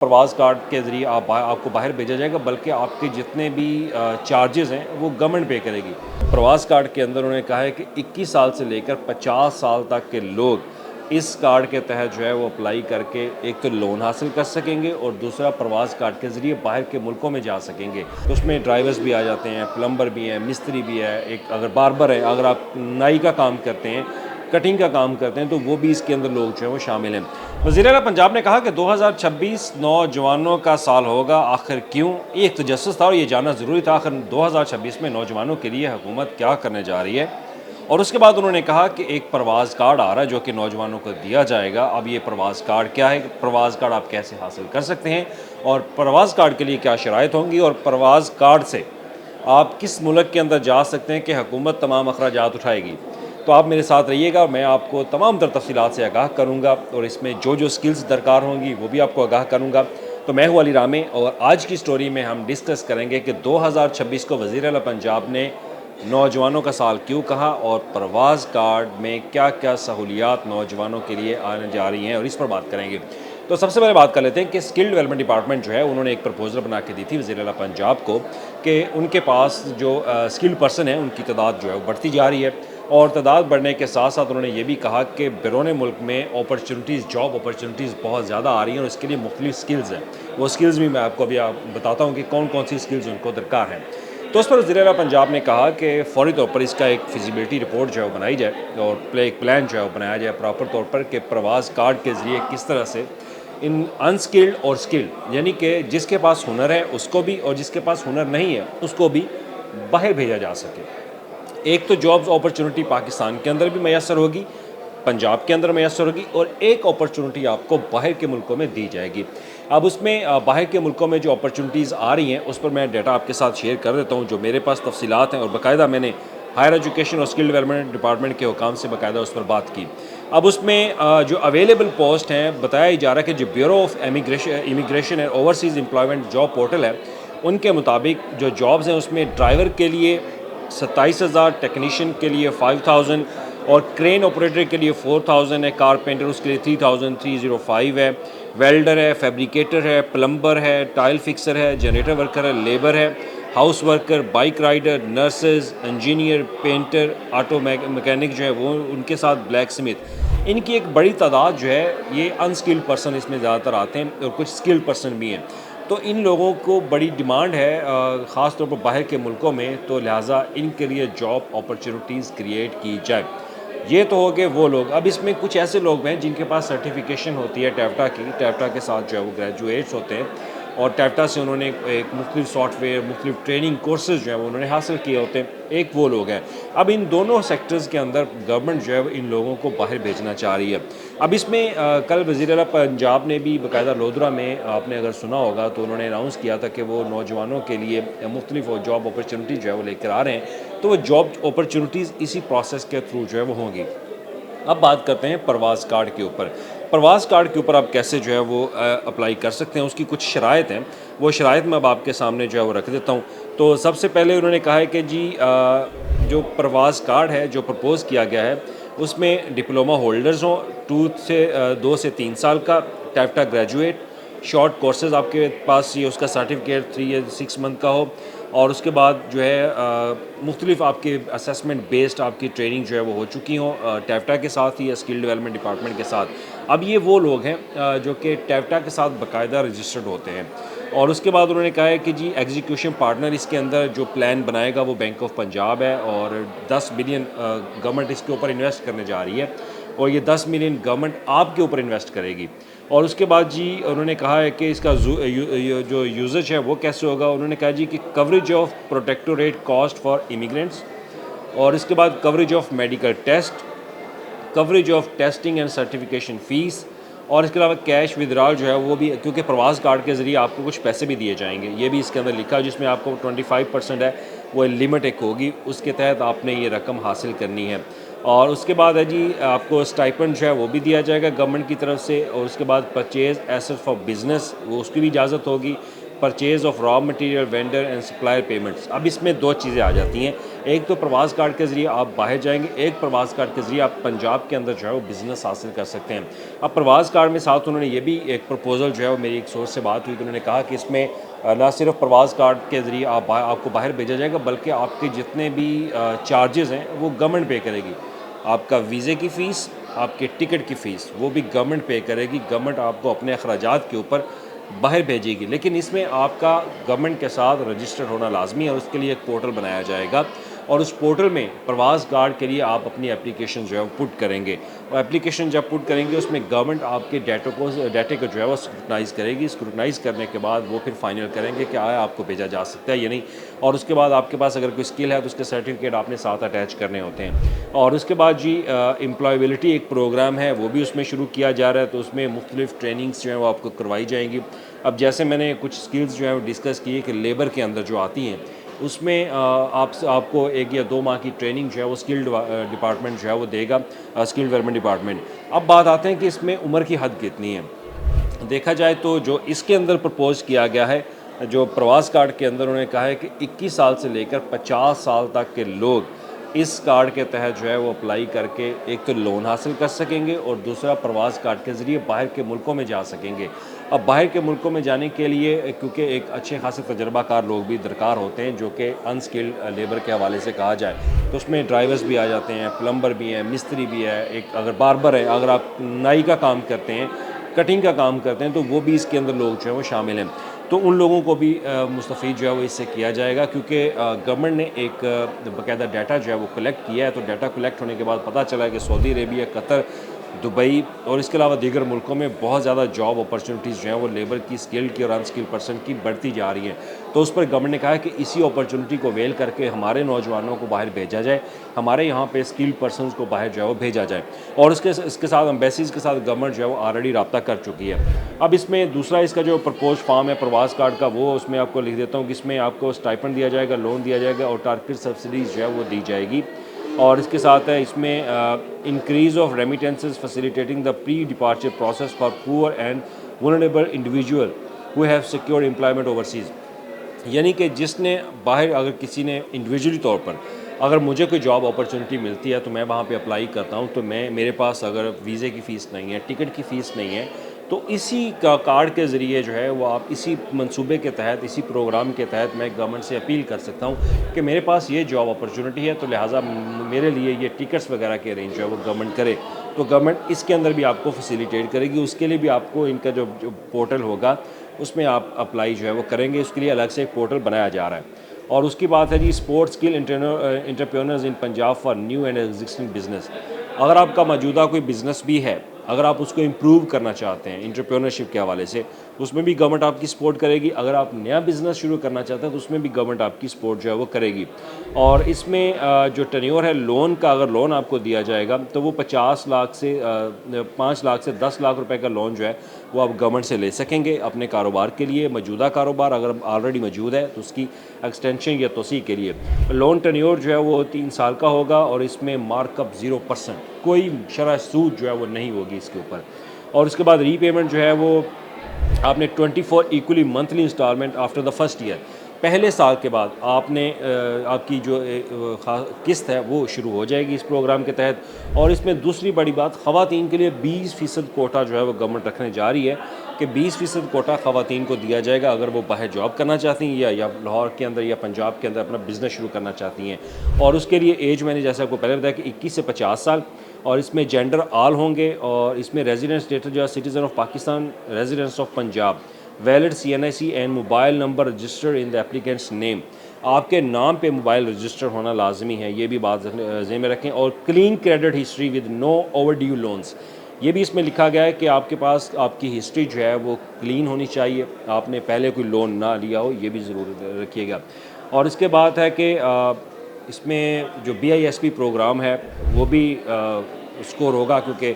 प्रवास कार्ड के ज़रिए आपको बाहर भेजा जाएगा, बल्कि आपके जितने भी चार्जेज़ हैं वो गवर्नमेंट पे करेगी। प्रवास कार्ड के अंदर उन्होंने कहा है कि 21 साल से लेकर 50 साल तक के लोग इस कार्ड के तहत जो है वो अप्लाई करके एक तो लोन हासिल कर सकेंगे और दूसरा प्रवास कार्ड के ज़रिए बाहर के मुल्कों में जा सकेंगे। तो उसमें ड्राइवर्स भी आ जाते हैं, प्लम्बर भी हैं, मिस्त्री भी है, एक अगर बार्बर है, अगर आप नाई का काम करते हैं, कटिंग का काम करते हैं, तो वो भी इसके अंदर लोग जो हैं वो शामिल हैं। वज़ीर-ए-आला पंजाब ने कहा कि 2026 नौजवानों का साल होगा, आखिर क्यों? ये एक तजस्सुस था और ये जानना ज़रूरी था आखिर 2026 में नौजवानों के लिए हुकूमत क्या करने जा रही है। और उसके बाद उन्होंने कहा कि एक प्रवास कार्ड आ रहा है जो कि नौजवानों को दिया जाएगा। अब ये प्रवास कार्ड क्या है? प्रवास कार्ड आप कैसे हासिल कर सकते हैं और प्रवास कार्ड के लिए क्या शराइत होंगी और प्रवास कार्ड से आप किस मुल्क के अंदर जा सकते हैं कि हुकूमत तमाम अखराजात उठाएगी। तो आप मेरे साथ रहिएगा, मैं आपको तमाम तर तफ़सीलात से आगाह करूँगा और इसमें जो जो स्किल्स दरकार होंगी वो भी आपको आगाह करूँगा। तो मैं हूँ अली रामे और आज की स्टोरी में हम डिस्कस करेंगे कि 2026 को वज़ीर-ए-आला पंजाब ने नौजवानों का साल क्यों कहा और प्रवास कार्ड में क्या क्या सहूलियात नौजवानों के लिए आने जा रही हैं और इस पर बात करेंगे। तो सबसे पहले बात कर लेते हैं कि स्किल डेवलपमेंट डिपार्टमेंट जो है उन्होंने एक प्रपोजल बना के दी थी वज़ीर-ए-आला पंजाब को कि उनके पास जो स्किल्ड पर्सन है उनकी तादाद जो है वो बढ़ती जा रही है और तादाद बढ़ने के साथ साथ उन्होंने ये भी कहा कि बैरून मुल्क में अपॉर्चुनिटीज़, जॉब अपॉर्चुनिटीज़ बहुत ज़्यादा आ रही हैं और इसके लिए मुख्तलिफ स्किल्स हैं। वो स्किल्स भी मैं आपको अभी बताता हूँ कि कौन कौन सी स्किल्स उनको दरकार हैं। तो उस पर वज़ीर-ए-आला पंजाब ने कहा कि फ़ौरी तौर पर इसका एक फिजिबिलिटी रिपोर्ट जो है वो बनाई जाए और एक प्लान जो है वो बनाया जाए प्रॉपर तौर पर कि प्रवास कार्ड के ज़रिए किस तरह से इन अनस्किल्ड और स्किल्ड यानी कि जिसके पास हुनर है उसको भी और जिसके पास हुनर नहीं है उसको भी बाहर भेजा जा सके। एक तो जॉब्स अपॉर्चुनिटी पाकिस्तान के अंदर भी मैसर होगी, पंजाब के अंदर मैसर होगी और एक अपॉर्चुनिटी आपको बाहर के मुल्कों में दी जाएगी। अब उसमें बाहर के मुल्कों में जो अपॉर्चुनिटीज़ आ रही हैं उस पर मैं डाटा आपके साथ शेयर कर देता हूँ जो मेरे पास तफसीलात हैं और बाकायदा मैंने हायर एजुकेशन और स्किल डेवलपमेंट डिपार्टमेंट के हुकाम से बाकायदा उस पर बात की। अब उसमें जो अवेलेबल पोस्ट हैं बताया जा रहा है कि जो bureau of immigration and overseas employment job portal है उनके मुताबिक जो जॉब्स हैं उसमें ड्राइवर के लिए 27,000, टेक्नीशियन के लिए 5,000 और क्रेन ऑपरेटर के लिए 4,000 है, कारपेंटर उसके लिए 3,305 है, वेल्डर है, फैब्रिकेटर है, प्लम्बर है, टाइल फिक्सर है, जनरेटर वर्कर है, लेबर है, house worker, bike rider, nurses, engineer, painter, auto mechanic जो है वो उनके साथ ब्लैक स्मिथ। इनकी एक बड़ी तादाद जो है ये अनस्किल्ड पर्सन इसमें ज़्यादातर आते हैं और कुछ स्किल्ड पर्सन भी हैं। तो इन लोगों को बड़ी डिमांड है ख़ास तौर पर बाहर के मुल्कों में, तो लिहाजा इनके लिए जॉब अपॉर्चुनिटीज़ क्रिएट की जाए। ये तो हो गए वो लोग। अब इसमें कुछ ऐसे लोग हैं जिनके पास सर्टिफिकेशन होती है टैफ्टा की, टैफ्टा के साथ जो है वो ग्रेजुएट्स होते हैं और टैफ्टा से उन्होंने एक मुख्तलिफ सॉफ्टवेयर, मुख्तलिफ ट्रेनिंग कोर्सेज जो हैं वो उन्होंने हासिल किए होते हैं। एक वो लोग हैं। अब इन दोनों सेक्टर्स के अंदर गवर्नमेंट जो है वो इन लोगों को बाहर भेजना चाह रही है। अब इसमें कल वज़ीर-ए-आला पंजाब ने भी बाकायदा लोधरा में आपने अगर सुना होगा तो उन्होंने अनाउंस किया था कि वो नौजवानों के लिए मुख्तलिफ जॉब अपॉर्चुनिटी जो है वो लेकर आ रहे हैं। तो वो जॉब अपॉर्चुनिटीज़ इसी प्रोसेस के थ्रू जो है वो होंगी। अब बात करते हैं प्रवास कार्ड के ऊपर। प्रवास कार्ड के ऊपर आप कैसे जो है वो अप्लाई कर सकते हैं, उसकी कुछ शराइत हैं। वो शराइत मैं अब आपके सामने जो है वो रख देता हूँ। तो सबसे पहले उन्होंने कहा है कि जी जो प्रवास कार्ड है जो प्रपोज़ किया गया है उसमें डिप्लोमा होल्डर्स हों, 2 से 3 साल का, टैफ्टा ग्रेजुएट, शॉर्ट कोर्सेज़ आपके पास ये उसका सर्टिफिकेट 3 या 6 मंथ का हो और उसके बाद जो है मुख्तलिफ आपके असेसमेंट बेस्ड आपकी ट्रेनिंग जो है वो हो चुकी हों टैफ्टा के साथ ही या स्किल डेवलपमेंट डिपार्टमेंट के साथ। अब ये वो लोग हैं जो कि टैफ्टा के साथ बाकायदा रजिस्टर्ड होते हैं और उसके बाद उन्होंने कहा है कि जी एग्जीक्यूशन पार्टनर इसके अंदर जो प्लान बनाएगा वो बैंक ऑफ पंजाब है और 10 मिलियन गवर्नमेंट इसके ऊपर इन्वेस्ट करने जा रही है और ये 10 मिलियन गवर्नमेंट आपके ऊपर इन्वेस्ट करेगी। और उसके बाद जी उन्होंने कहा है कि इसका जो यूजेज है वो कैसे होगा। उन्होंने कहा जी कि coverage of protectorate cost for immigrants और इसके बाद coverage of medical test, coverage of testing and certification fees और इसके अलावा कैश विदड्रॉल जो है वो भी, क्योंकि प्रवास कार्ड के ज़रिए आपको कुछ पैसे भी दिए जाएंगे, ये भी इसके अंदर लिखा है जिसमें आपको 25% है वो लिमिट एक होगी, उसके तहत आपने ये रकम हासिल करनी है। और उसके बाद है जी आपको स्टाइपेंड जो है वो भी दिया जाएगा गवर्नमेंट की तरफ से और उसके बाद परचेज़ एसेट फॉर बिज़नेस वो उसकी भी इजाज़त होगी। Purchase of raw material, vendor and supplier payments. अब इसमें दो चीज़ें आ जाती हैं, एक तो प्रवास कार्ड के ज़रिए आप बाहर जाएंगे, एक प्रवास कार्ड के ज़रिए आप पंजाब के अंदर जो है वो बिज़नेस हासिल कर सकते हैं। अब प्रवास कार्ड में साथ उन्होंने ये भी एक प्रपोज़ल जो है वो मेरी एक सोर्स से बात हुई तो उन्होंने कहा कि इसमें ना सिर्फ प्रवास कार्ड के ज़रिए आपको बाहर भेजा जाएगा, बल्कि आपके जितने भी चार्जेज़ हैं वो गवर्नमेंट पे करेगी। आपका वीज़े की फ़ीस, आपके टिकट की फ़ीस वो भी गवर्नमेंट पे करेगी। गवर्नमेंट आपको अपने अखराजात के ऊपर बाहर भेजेगी, लेकिन इसमें आपका गवर्नमेंट के साथ रजिस्टर होना लाजमी है और उसके लिए एक पोर्टल बनाया जाएगा और उस पोर्टल में प्रवास कार्ड के लिए आप अपनी एप्लीकेशन जो है वो पुट करेंगे और एप्लीकेशन जब पुट करेंगे उसमें गवर्नमेंट आपके डाटे को जो है वो स्क्रूटनाइज़ करेगी। स्क्रूटनाइज़ करने के बाद वो फिर फाइनल करेंगे कि आया आपको भेजा जा सकता है या नहीं, और उसके बाद आपके पास अगर कोई स्किल है तो उसके सर्टिफिकेट आपने साथ अटैच करने होते हैं। और उसके बाद जी एम्प्लॉयबिलिटी एक प्रोग्राम है वो भी उसमें शुरू किया जा रहा है, तो उसमें मुख्तलिफ ट्रेनिंग्स जो है वो आपको करवाई जाएंगी। अब जैसे मैंने कुछ स्किल्स जो है वो डिस्कस किए कि लेबर के अंदर जो आती हैं उसमें आपको 1 या 2 माह की ट्रेनिंग जो है वो स्किल डिपार्टमेंट जो है वो देगा, स्किल डेवलपमेंट डिपार्टमेंट। अब बात आते हैं कि इसमें उम्र की हद कितनी है। देखा जाए तो जो इसके अंदर प्रपोज़ किया गया है, जो प्रवास कार्ड के अंदर उन्होंने कहा है कि 21 साल से लेकर 50 साल तक के लोग इस कार्ड के तहत जो है वो अप्लाई करके एक तो लोन हासिल कर सकेंगे और दूसरा प्रवास कार्ड के ज़रिए बाहर के मुल्कों में जा सकेंगे। अब बाहर के मुल्कों में जाने के लिए क्योंकि एक अच्छे खासे तजर्बाकार लोग भी दरकार होते हैं, जो कि अनस्किल्ड लेबर के हवाले से कहा जाए तो उसमें ड्राइवर्स भी आ जाते हैं, प्लम्बर भी हैं, मिस्त्री भी है, एक अगर बार्बर है, अगर आप नाई का काम करते हैं, कटिंग का काम करते हैं तो वो भी इसके अंदर लोग जो है वो शामिल हैं। तो उन लोगों को भी मुस्तफ़ीद जो है वो इससे किया जाएगा, क्योंकि गवर्नमेंट ने एक बाकायदा डाटा जो है वो कलेक्ट किया है। तो डाटा कलेक्ट होने के बाद पता चला है कि सऊदी अरेबिया, कतर, दुबई और इसके अलावा दीगर मुल्कों में बहुत ज़्यादा जॉब अपॉर्चुनिटीज़ जो हैं वो लेबर की, स्किल्ड की और अनस्किल्ड पर्सन की बढ़ती जा रही हैं। तो उस पर गवर्नमेंट ने कहा है कि इसी अपॉर्चुनिटी को वेल करके हमारे नौजवानों को बाहर भेजा जाए, हमारे यहाँ पे स्किल्ड पर्सनस को बाहर जो है वो भेजा जाए। और इसके साथ एम्बेसीज़ के साथ गवर्नमेंट जो है वो ऑलरेडी रब्ता कर चुकी है। अब इसमें दूसरा इसका जो प्रपोज फॉर्म है प्रवास कार्ड का, वो उसमें आपको लिख देता हूँ कि इसमें आपको स्टाइपेंड दिया जाएगा, लोन दिया जाएगा और टारगेट सब्सिडीज़ जो है वो दी जाएगी। और इसके साथ है इसमें increase of remittances facilitating the pre departure process for poor and vulnerable individual who have secured employment overseas. यानी कि जिसने बाहर, अगर किसी ने इंडिविजुअली तौर पर, अगर मुझे कोई जॉब अपॉर्चुनिटी मिलती है तो मैं वहाँ पे अप्लाई करता हूँ, तो मेरे पास अगर वीज़े की फ़ीस नहीं है, टिकट की फ़ीस नहीं है, तो इसी का कार्ड के ज़रिए जो है वो आप इसी मंसूबे के तहत, इसी प्रोग्राम के तहत मैं गवर्नमेंट से अपील कर सकता हूँ कि मेरे पास ये जॉब अपॉर्चुनिटी है, तो लिहाजा मेरे लिए ये टिकट्स वगैरह के अरेंज जो है वो गवर्नमेंट करे। तो गवर्नमेंट इसके अंदर भी आपको फैसिलिटेट करेगी। उसके लिए भी आपको इनका जो पोर्टल होगा उसमें आप अप्लाई जो है वो करेंगे। उसके लिए अलग से एक पोर्टल बनाया जा रहा है। और उसकी बात है जी sports skill entrepreneurs in Punjab for new and existing business. अगर आपका मौजूदा कोई बिज़नेस भी है, अगर आप उसको इम्प्रूव करना चाहते हैं एंटरप्रेन्योरशिप के हवाले से, उसमें भी गवर्नमेंट आपकी सपोर्ट करेगी। अगर आप नया बिज़नेस शुरू करना चाहते हैं तो उसमें भी गवर्नमेंट आपकी सपोर्ट जो है वो करेगी। और इसमें जो टेन्योर है लोन का, अगर लोन आपको दिया जाएगा तो वो 50 लाख से 5 लाख से 10 लाख रुपए का लोन जो है वो आप गवर्नमेंट से ले सकेंगे अपने कारोबार के लिए। मौजूदा कारोबार अगर ऑलरेडी मौजूद है तो उसकी एक्सटेंशन या तोसी के लिए लोन टेन्योर जो है वो 3 साल का होगा और इसमें मार्कअप 0%, कोई शरह सूद जो है वो नहीं होगी इसके ऊपर। और उसके बाद रीपेमेंट जो है वो आपने 24 equally monthly instalment after the first year, पहले साल के बाद आपने आपकी जो किस्त है वो शुरू हो जाएगी इस प्रोग्राम के तहत। और इसमें दूसरी बड़ी बात, ख़वातीन के लिए 20% कोटा जो है वो गवर्नमेंट रखने जा रही है कि 20% कोटा ख़वातीन को दिया जाएगा अगर वो बाहर जॉब करना चाहती हैं या लाहौर के अंदर या पंजाब के अंदर अपना बिज़नेस शुरू करना चाहती हैं। और उसके लिए एज मैंने जैसे आपको पहले बताया कि 21 से 50 साल, और इसमें जेंडर आल होंगे। और इसमें रेजिडेंट स्टेटस जो है citizen of Pakistan, residents of Punjab, valid CNIC and mobile number registered in the applicants name. आपके नाम पे मोबाइल रजिस्टर होना लाजमी है, ये भी बात ज़हन में रखें। और clean credit history with no overdue loans, ये भी इसमें लिखा गया है कि आपके पास आपकी हिस्ट्री जो है वो क्लीन होनी चाहिए, आपने पहले कोई लोन ना लिया हो, ये भी ज़रूर रखिएगा। और इसके बाद है कि इसमें जो BISP प्रोग्राम है वो भी स्कोर होगा, क्योंकि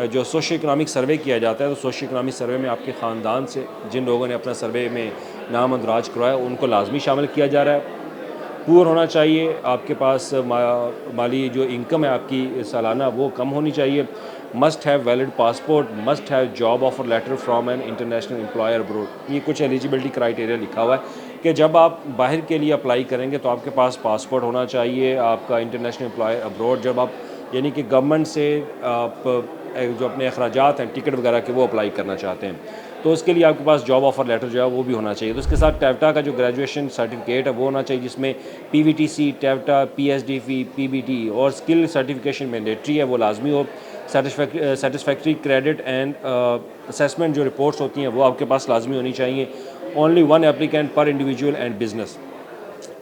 जो सोशो इकनॉमिक सर्वे किया जाता है तो सोशो इकनॉमिक सर्वे में आपके ख़ानदान से जिन लोगों ने अपना सर्वे में नाम अंदराज करवाया उनको लाजमी शामिल किया जा रहा है। पुअर होना चाहिए, आपके पास माली जो इनकम है आपकी सालाना वो कम होनी चाहिए। Must have valid passport, must have job offer letter from an international employer abroad. ये कुछ एलिजिबिलिटी क्राइटेरिया लिखा हुआ है कि जब आप बाहर के लिए अप्लाई करेंगे तो आपके पास पासपोर्ट होना चाहिए, आपका इंटरनेशनल एम्प्लॉयर अब्रोड, जब आप यानी कि गवर्नमेंट से आप जो अपने अखराजात हैं टिकट वगैरह के वो अप्लाई करना चाहते हैं तो उसके लिए आपके पास जॉब ऑफर लेटर जो है वो भी होना चाहिए। तो उसके साथ टेवटा का जो ग्रेजुएशन सर्टिफिकेट है वो होना चाहिए, जिसमें पीवीटीसी, टेवटा, पीएचडीपी, पीबीटी और स्किल सर्टिफिकेशन मैंडेटरी है, वो लाजमी हो। सेटिस्फैक्ट्री क्रेडिट एंड असेसमेंट जो रिपोर्ट्स होती हैं वो आपके पास लाजमी होनी चाहिए। ओनली वन एप्लीकेंट पर इंडिविजुअल एंड बिजनेस,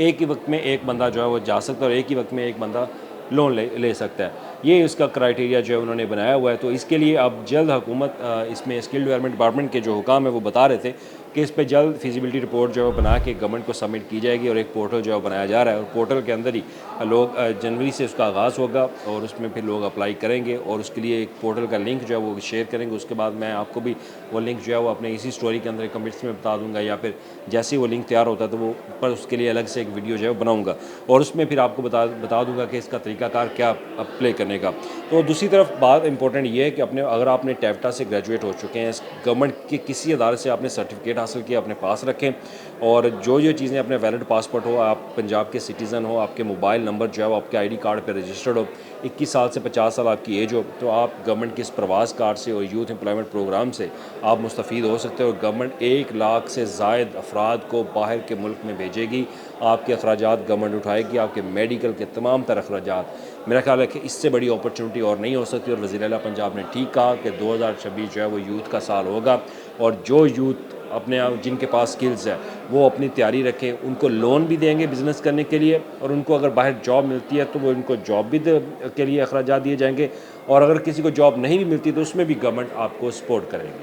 एक ही वक्त में एक बंदा जो है वो जा सकता है और एक ही वक्त में एक बंदा लोन ले सकता है। ये इसका क्राइटेरिया जो है उन्होंने बनाया हुआ है। तो इसके लिए अब जल्द हुकूमत इसमें स्किल डेवलपमेंट डिपार्टमेंट के जो हुकाम है वो बता रहे थे कि इस पे जल्द फिजिबिलिटी रिपोर्ट जो है वो बना के गवर्नमेंट को सबमिट की जाएगी और एक पोर्टल जो है बनाया जा रहा है और पोर्टल के अंदर ही लोग जनवरी से उसका आगाज़ होगा और उसमें फिर लोग अप्लाई करेंगे और उसके लिए एक पोर्टल का लिंक जो है वो शेयर करेंगे। उसके बाद मैं आपको भी वो लिंक जो है वो अपने इसी स्टोरी के अंदर कमेंट्स में बता दूंगा या फिर जैसे ही वो लिंक तैयार होता है तो वो पर उसके लिए अलग से एक वीडियो जो है बनाऊँगा और उसमें फिर आपको बता दूंगा कि इसका तरीकाकार क्या अप्लाई करने का। तो दूसरी तरफ बात इंपॉर्टेंट ये है कि अगर आपने टेवटा से ग्रेजुएट हो चुके हैं, गवर्नमेंट के किसी अदारे से आपने सर्टिफिकेट हासिल किया अपने पास रखें और जो चीज़ें अपने वैलिड पासपोर्ट हो, आप पंजाब के सिटीज़न हो, आपके मोबाइल नंबर जो है वो आपके आईडी कार्ड पर रजिस्टर्ड हो, 21 साल से 50 साल आपकी एज हो, तो आप गवर्नमेंट के इस प्रवास कार्ड से और यूथ एम्प्लॉयमेंट प्रोग्राम से आप मुस्तफ़ीद हो सकते हो। गवर्नमेंट 1 लाख से ज़ायद अफराद को बाहर के मुल्क में भेजेगी, आपके अखराजात गवर्नमेंट उठाएगी, आपके मेडिकल के तमाम तर अखराजात। मेरा ख्याल है कि इससे बड़ी अपॉर्चुनिटी और नहीं हो सकती और वज़ीर आला पंजाब ने ठीक कहा कि 2026 जो है वो यूथ का साल होगा और जो यूथ अपने जिनके पास स्किल्स है वो अपनी तैयारी रखें, उनको लोन भी देंगे बिज़नेस करने के लिए और उनको अगर बाहर जॉब मिलती है तो वो उनको जॉब भी के लिए अखराजात दिए जाएंगे और अगर किसी को जॉब नहीं भी मिलती तो उसमें भी गवर्नमेंट आपको सपोर्ट करेगी।